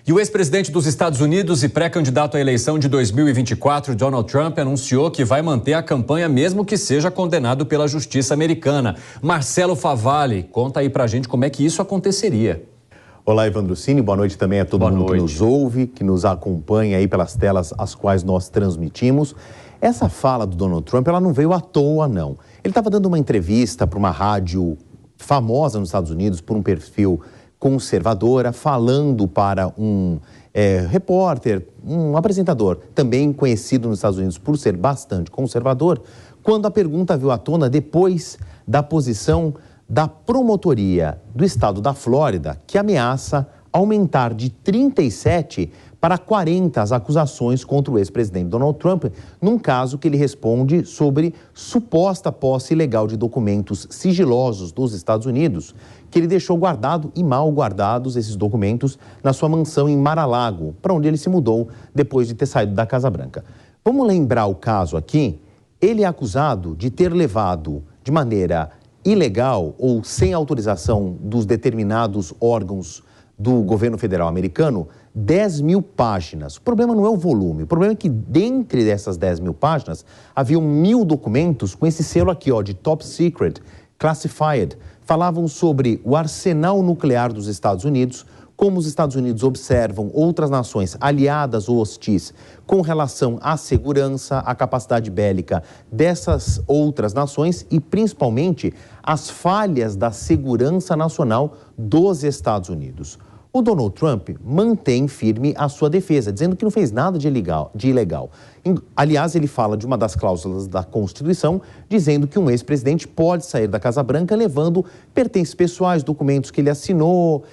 E o ex-presidente dos Estados Unidos e pré-candidato à eleição de 2024, Donald Trump, anunciou que vai manter a campanha mesmo que seja condenado pela justiça americana. Marcelo Favalli, conta aí pra gente como é que isso aconteceria. Olá, Evandro Cini, boa noite também a todo mundo que nos ouve, que nos acompanha aí pelas telas às quais nós transmitimos. Essa fala do Donald Trump, ela não veio à toa, não. Ele estava dando uma entrevista para uma rádio famosa nos Estados Unidos, por um perfil conservadora, falando para um repórter, um apresentador, também conhecido nos Estados Unidos por ser bastante conservador, quando a pergunta veio à tona depois da posição da promotoria do estado da Flórida, que ameaça aumentar de 37 para 40 as acusações contra o ex-presidente Donald Trump, num caso que ele responde sobre suposta posse ilegal de documentos sigilosos dos Estados Unidos, que ele deixou guardado e mal guardados esses documentos na sua mansão em Mar-a-Lago, para onde ele se mudou depois de ter saído da Casa Branca. Vamos lembrar o caso aqui? Ele é acusado de ter levado de maneira ilegal ou sem autorização dos determinados órgãos do governo federal americano 10 mil páginas. O problema não é o volume, o problema é que dentre dessas 10 mil páginas haviam 1000 documentos com esse selo aqui, ó, de Top Secret, Classified. Falavam sobre o arsenal nuclear dos Estados Unidos, como os Estados Unidos observam outras nações aliadas ou hostis com relação à segurança, à capacidade bélica dessas outras nações e, principalmente, as falhas da segurança nacional dos Estados Unidos. O Donald Trump mantém firme a sua defesa, dizendo que não fez nada de ilegal. Aliás, ele fala de uma das cláusulas da Constituição, dizendo que um ex-presidente pode sair da Casa Branca levando pertences pessoais, documentos que ele assinou,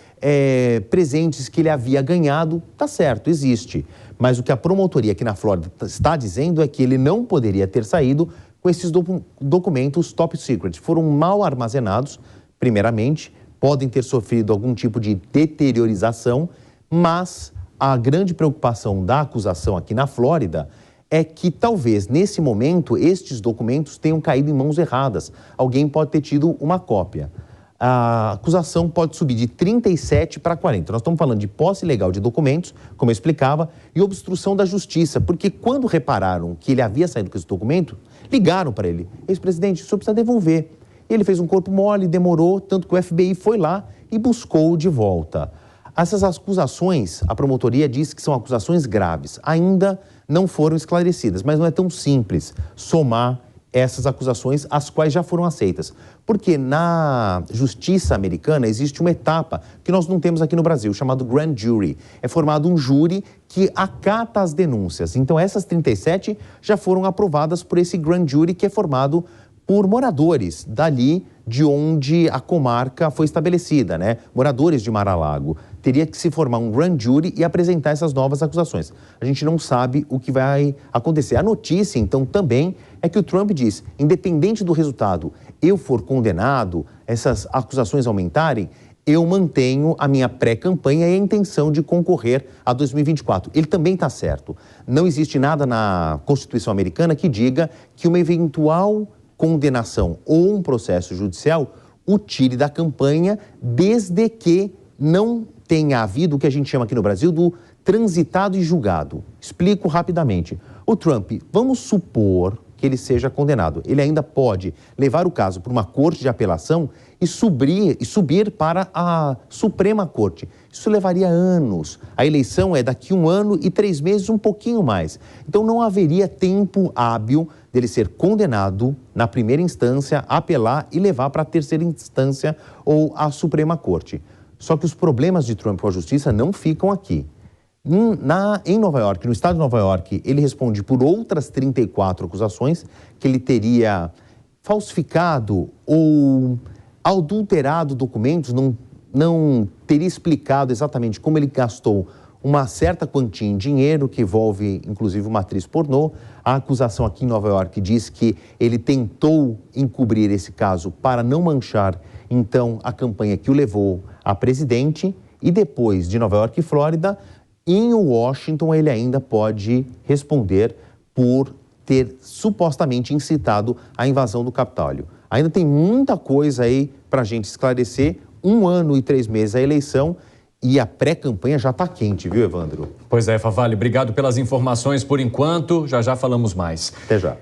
presentes que ele havia ganhado. Tá certo, existe. Mas o que a promotoria aqui na Flórida está dizendo é que ele não poderia ter saído com esses documentos top secret. Foram mal armazenados, primeiramente, podem ter sofrido algum tipo de deteriorização, mas a grande preocupação da acusação aqui na Flórida é que talvez, nesse momento, estes documentos tenham caído em mãos erradas. Alguém pode ter tido uma cópia. A acusação pode subir de 37 para 40. Nós estamos falando de posse ilegal de documentos, como eu explicava, e obstrução da justiça, porque quando repararam que ele havia saído com esse documento, ligaram para ele. Ex-presidente, o senhor precisa devolver. Ele fez um corpo mole, demorou, tanto que o FBI foi lá e buscou de volta. Essas acusações, a promotoria diz que são acusações graves, ainda não foram esclarecidas, mas não é tão simples somar essas acusações, as quais já foram aceitas. Porque na justiça americana existe uma etapa que nós não temos aqui no Brasil, chamado Grand Jury. É formado um júri que acata as denúncias. Então essas 37 já foram aprovadas por esse Grand Jury, que é formado por moradores dali de onde a comarca foi estabelecida, né? Moradores de Mar-a-Lago. Teria que se formar um grand jury e apresentar essas novas acusações. A gente não sabe o que vai acontecer. A notícia, então, também é que o Trump diz, independente do resultado, eu for condenado, essas acusações aumentarem, eu mantenho a minha pré-campanha e a intenção de concorrer a 2024. Ele também está certo. Não existe nada na Constituição americana que diga que uma eventual condenação ou um processo judicial o tire da campanha, desde que não tenha havido o que a gente chama aqui no Brasil do transitado e julgado. Explico rapidamente. O Trump, vamos supor que ele seja condenado. Ele ainda pode levar o caso para uma corte de apelação e subir para a Suprema Corte. Isso levaria anos. A eleição é daqui 1 ano e 3 meses, um pouquinho mais. Então não haveria tempo hábil dele ser condenado na primeira instância, apelar e levar para a terceira instância ou a Suprema Corte. Só que os problemas de Trump com a justiça não ficam aqui. Em Nova York, no estado de Nova York, ele responde por outras 34 acusações que ele teria falsificado ou adulterado documentos, não teria explicado exatamente como ele gastou uma certa quantia em dinheiro, que envolve inclusive uma atriz pornô. A acusação aqui em Nova York diz que ele tentou encobrir esse caso para não manchar, então, a campanha que o levou a presidente. E depois de Nova York e Flórida, em Washington, ele ainda pode responder por ter supostamente incitado a invasão do Capitólio. Ainda tem muita coisa aí para a gente esclarecer. 1 ano e 3 meses a eleição e a pré-campanha já está quente, viu, Evandro? Pois é, Favale, obrigado pelas informações por enquanto. Já já falamos mais. Até já.